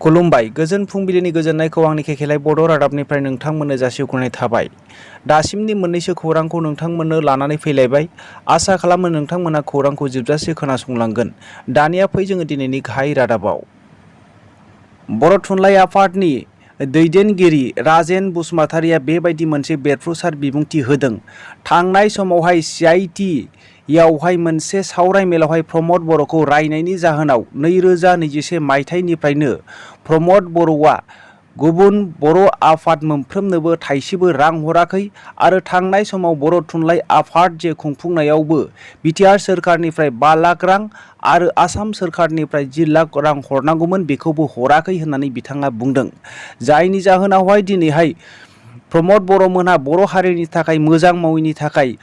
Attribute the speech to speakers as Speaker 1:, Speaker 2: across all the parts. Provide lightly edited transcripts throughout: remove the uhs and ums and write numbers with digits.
Speaker 1: खुलुमबाय गोजोन फुंबिलिनि गोजोननायखौ आंनि केकेलाय बड' रादाबनिफ्राय नोंथांमोननो जासिहरनाय थाबाय। दासिमनि मोननैसो खौरांखौ नोंथांमोननो लानानै फैलायबाय। आसा खालामो नोंथांमोना खौरांखौ जोबजासे खोनासंलांगोन। दानिया फै जोङो दिनैनि गाहाय रादाबाव। बर' थुनलाइ आफादनि दैदेनगिरि राजेन बसुमतारिया बेबायदि मोनसे बेरफ्रुसार बिबुंथि होदों। थांनाय समावहाय CIT यावहाय मोनसे सावराय मेलावहाय प्रमद बर'खौ रायनायनि जाहोनाव 2021 मायथाइनिफ्रायनो प्रमद बर'आ गुबुन बर' आफाद मोनफ्रोमनोबो थाइसेबो रां हराखै आरो थांनाय समाव बर' थुनलाइ आफाद जे खुंफुंनायावबो बिटिआर सोरखारनिफ्राय 5 लाख रां आरो आसाम सोरखारनिफ्राय 10 लाख रां हरनांगौमोन बेखौबो हराखै होननानै बिथाङा बुंदों। जायनि जाहोनावहाय दिनैहाय प्रमद बर'मोनहा बर' हारिनि थाखाय मोजां मावैनि थाखाय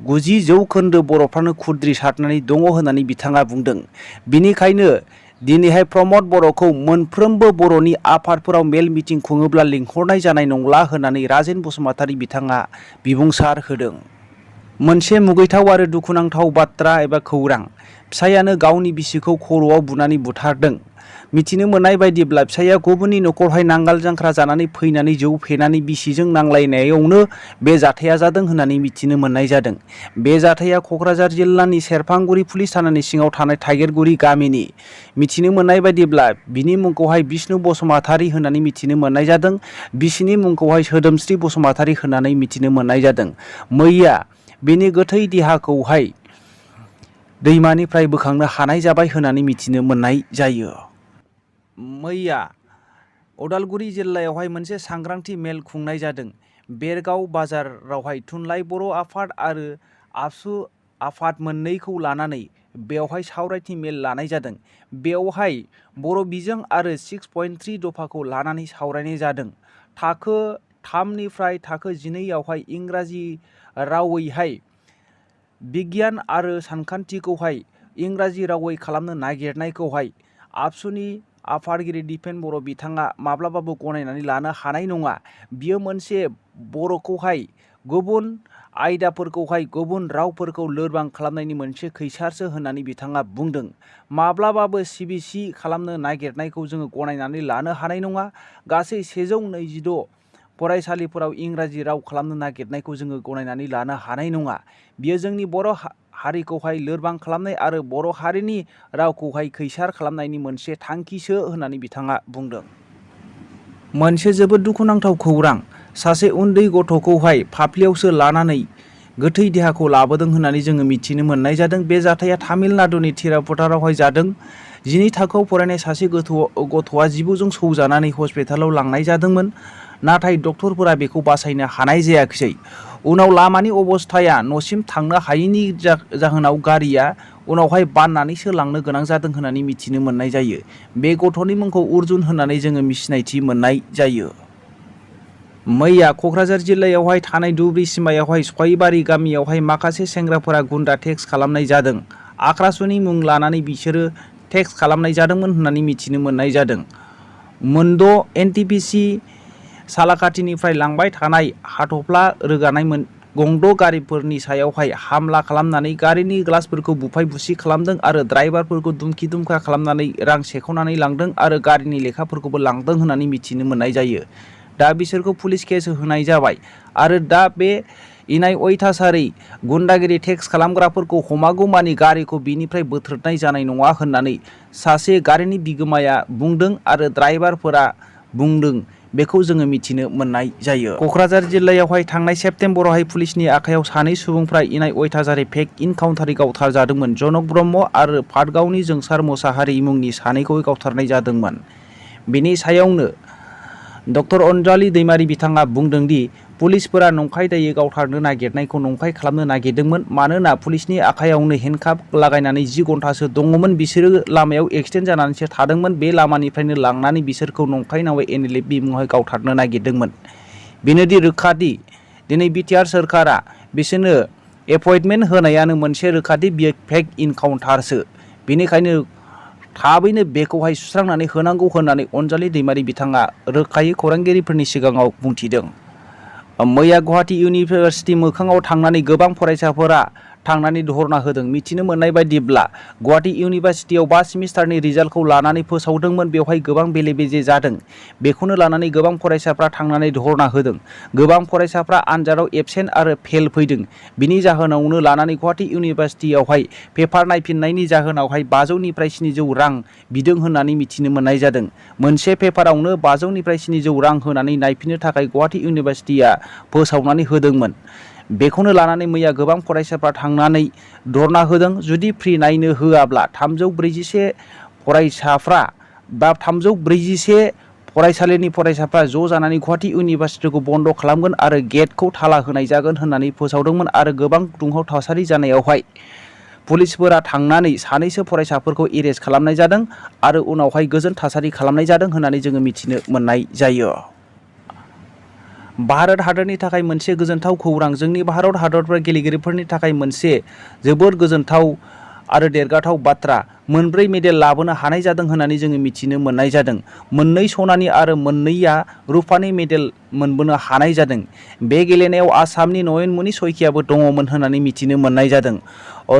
Speaker 1: 90 जौखोन्दो बर'फ्रानो खुद्रि सारनानै दङ होननानै बिथाङा बुंदों। बिनिखायनो दिनैहाय प्रमद बर'खौ मोनफ्रोमबो बर'नि आफादफोराव मेल मिटिं खुङोब्ला लिंहरनाय जानाय नंला होननानै राजेन बसुमतारी बिथाङा बिबुंसार होदों। मोनसे मुगैथाव आरो दुखुनांथाव बाथ्रा एबा खौरां। फिसायानो गावनि बिसिखौ खर'आव बुनानै बुथारदों। मिथिनो मोननाय बायदिब्ला फिसाया गुबुननि न'खरावहाय नांगाल जांख्रा जानानै फैनानै जौ फेनानै बिसिजों नांलायनायावनो बे जाथाया जादों होननानै मिथिनो मोननाय जादों। बे जाथाया क'क्राझार जिल्लानि सेरफांगुरि पुलिस थानानि सिङाव थानाय थाइगिरगुरि गामिनि। मिथिनो मोननाय बायदिब्ला बिनि मुंखौहाय बिष्णु बसुमतारी होननानै मिथिनो मोननाय जादों। बिसिनि मुंखौहाय सोदोमस्रि बसुमतारी होननानै मिथिनो मोननाय जादों। मैया बिनि गोथै देहाखौहाय दैमानिफ्राय बोखांनो हानाय जाबाय होननानै मिथिनो मोननाय जायो। मैया उदालगुरि जिल्लायावहाय मोनसे सांग्रांथि मेल खुंनाय जादों। बेरगाव बाजारावहाय थुनलाइ बर' आफाद आरो आबसु आफाद मोननैखौ लानानै बेवहाय सावरायथि मेल लानाय जादों। बेवहाय बर' बिजों आरो 6.3 दफाखौ लानानै सावरायनाय जादों। थाखो 3 निफ्राय थाखो 12 आवहाय इंराजि रावैहाय बिगियान आरो सानखान्थिखौहाय इंराजि रावै खालामनो नागिरनायखौहाय आबसुनि आफादगिरि दिपेन बर' बिथाङा माब्लाबाबो गनायनानै लानो हानाय नङा। बियो मोनसे बर'खौहाय गुबुन आयदाफोरखौहाय गुबुन रावफोरखौ लोरबां खालामनायनि मोनसे खैसारसो होननानै बिथाङा बुंदों। माब्लाबाबो CBC खालामनो नागिरनायखौ जोङो गनायनानै लानो हानाय नङा। गासै 126 फरायसालिफोराव इंराजि राव खालामनो नागिरनायखौ जोङो गनायनानै लानो हानाय नङा। बियो जोंनि बर' हारिखौहाय लोरबां खालामनाय आरो बर' हारिनि रावखौहाय खैसार खालामनायनि मोनसे थांखिसो होननानै बिथाङा बुंदों। मोनसे जोबोद दुखुनांथाव खौरां। सासे उन्दै गथ'खौहाय फाफ्लियावसो लानानै गोथै देहाखौ लाबोदों होननानै जोङो मिथिनो मोननाय जादों। बे जाथाया तामिलनाडुनि थिरुपतारावहाय जादों। 12 थाखोआव फरायनाय सासे गथ'आ जिबौजों सौजानानै हस्पिटालाव लांनाय जादोंमोन। नाथाय डक्टरफोरा बेखौ बासायनो हानाय जायाखिसै। उनाव लामानि अबस्थाया न'सिम थांनो हायैनि जाहोनाव गारिया उनावहाय बाननानैसो लांनो गोनां जादों होननानै मिथिनो मोननाय जायो। बे गथ'नि मुंखौ अर्जुन होननानै जोङो सिनायथि मोननाय जायो। मैया क'क्राझार जिल्लायावहाय थानाय दुब्रि सिमायावहाय सयबारि गामियावहाय माखासे सेंग्राफोरा गुन्डा टेक्स खालामनाय जादों। आक्रासुनि मुं लानानै बिसोरो टेक्स खालामनाय जादोंमोन होननानै मिथिनो मोननाय जादों। मोनद' NTPC सालाकाथिनिफ्राय लांबाय थानाय हाथफ्ला रोगानाय गंद' गारिफोरनि सायावहाय हामला खालामनानै गारिनि ग्लासफोरखौ बुफाय बुसि खालामदों आरो ड्राइभारफोरखौ दुमखि दुमखा खालामनानै रां सेखावनानै लांदों आरो गारिनि लेखाफोरखौबो लांदों होननानै मिथिनो मोननाय जायो। दा बिसोरखौ पुलिस केस होनाय जाबाय आरो दा बे इनाय अयथासारि गुन्डागिरि टेक्स खालामग्राफोरखौ हमागौमानि गारिखौ बिनिफ्राय बोथ्रोदनाय जानाय नङा होननानै सासे गारिनि बिगोमाया बुंदों आरो ड्राइभारफोरा बुंदों। बेखौ जोङो मिथिनो मोननाय जायो। क'क्राझार जिल्लायावहाय थांनाय सेप्तेम्बरावहाय पुलिसनि आखायाव सानै सुबुंफ्रा इनाय अयथासारि फेक इनकाउन्टारै गावथारजादोंमोन। जनक ब्रह्म आरो पाटगावनि जोंसार मोसाहारि मुंनि सानैखौ गावथारनाय जादोंमोन। बेनि सायावनो डक्टर अनजालि दैमारी बिथाङा बुंदों दि पुलिसफोरा नंखाय दायै गावथारनो नागिरनायखौ नंखाय खालामनो नागिरदोंमोन। मानोना पुलिसनि आखायावनो हेन्डकाफ लागायनानै 10 घन्टासो दङमोन। बिसोरो लामायाव एक्सिडेन्ट जानानैसो थादोंमोन। बे लामानिफ्रायनो लांनानै बिसोरखौ नंखाय नावै NLFB मुङै गावथारनो नागिरदोंमोन। बेनोदि रोखादि दिनै बिटिआर सोरखारा बिसोरनो एपइन्टमेन्ट होनायानो मोनसे रोखादि बियो फेक इनकाउन्टारसो। बेनिखायनो थाबैनो बेखौहाय सुस्रांनानै होनांगौ होननानै अनजालि दैमारी बिथाङा रोखायै खौरांगिरिफोरनि सिगाङाव बुंथिदों। मैया गुवाहाटी इउनिभार्सिटि मोखाङाव थांनानै गोबां फरायसाफोरा थांनानै धरना होदों। मिथिनो मोननाय बायदिब्ला गुवाहाटी इउनिभार्सिटियाव 5 सेमिस्टारनि रिजाल्टखौ लानानै फोसावदोंमोन। बेवहाय गोबां बेले-बेजे जादों। बेखौनो लानानै गोबां फरायसाफ्रा थांनानै धरना होदों। गोबां फरायसाफ्रा आनजादाव एबसेन्ट आरो फेल फैदों। बिनि जाहोनावनो लानानै गुवाहाटी इउनिभार्सिटियावहाय पेपार नायफिननायनि जाहोनावहाय 500 निफ्राय 700 रां बिदों होननानै मिथिनो मोननाय जादों। मोनसे पेपारावनो 500 निफ्राय 700 रां होनानै नायफिननो थाखाय गुवाहाटी इउनिभार्सिटिया फोसावनानै होदोंमोन। बेखौनो लानानै मैया गोबां फरायसाफ्रा थांनानै धरना होदों। जुदि फ्रि नायनो होआब्ला 341 फरायसाफ्रा बा 341 फरायसालिनि फरायसाफ्रा ज' जानानै गुवाहाटी इउनिभार्सिटिखौ बन्द' खालामगोन आरो गेटखौ ताला होनाय जागोन होननानै फोसावदोंमोन। आरो गोबां दुंहाव थासारि जानायावहाय पुलिसफोरा थांनानै सानैसो फरायसाफोरखौ एरेस्ट खालामनाय जादों आरो उनावहाय गोजोन थासारि खालामनाय जादों होननानै जोङो मिथिनो मोननाय जायो। भारत हादरनि थाखाय मोनसे गोजोनथाव खौरां। जोंनि भारत हादरफोर गेलेगिरिफोरनि थाखाय मोनसे जोबोद गोजोनथाव आरो देरगाथाव बाथ्रा। 4 मेडेल लाबोनो हानाय जादों होननानै जोङो मिथिनो मोननाय जादों। 2 सनानि आरो 2 रुपानि मेडेल मोनबोनो हानाय जादों। बे गेलेनायाव आसामनि नयनमणि सयकियाबो दङमोन होननानै मिथिनो मोननाय जादों।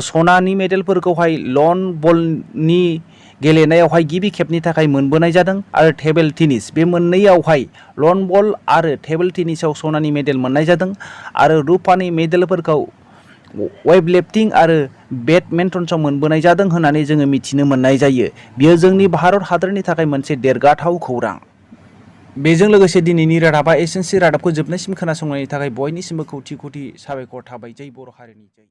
Speaker 1: सनानि मेडेलफोरखौहाय लन बलनि गेलेनायावहाय गिबि खेबनि थाखाय मोनबोनाय जादों आरो टेबल टेनिस बे मोननैयावहाय लन बल आरो टेबल टेनिसआव सनानि मेडेल मोननाय जादों आरो रुपानि मेडेलफोरखौ वेटलिफ्टिं आरो बेडमिन्टनआव मोनबोनाय जादों होननानै जोङो मिथिनो मोननाय जायो। बियो जोंनि भारत हादरनि थाखाय मोनसे देरगाथाव खौरां। बेजों लोगोसे दिनैनि रादाबा एसेनोसै। रादाबखौ जोबनायसिम खोनासंनायनि थाखाय बयनिसिमबो खौथि खौथि साबायखर थाबाय। जै बर' हारिनि जै।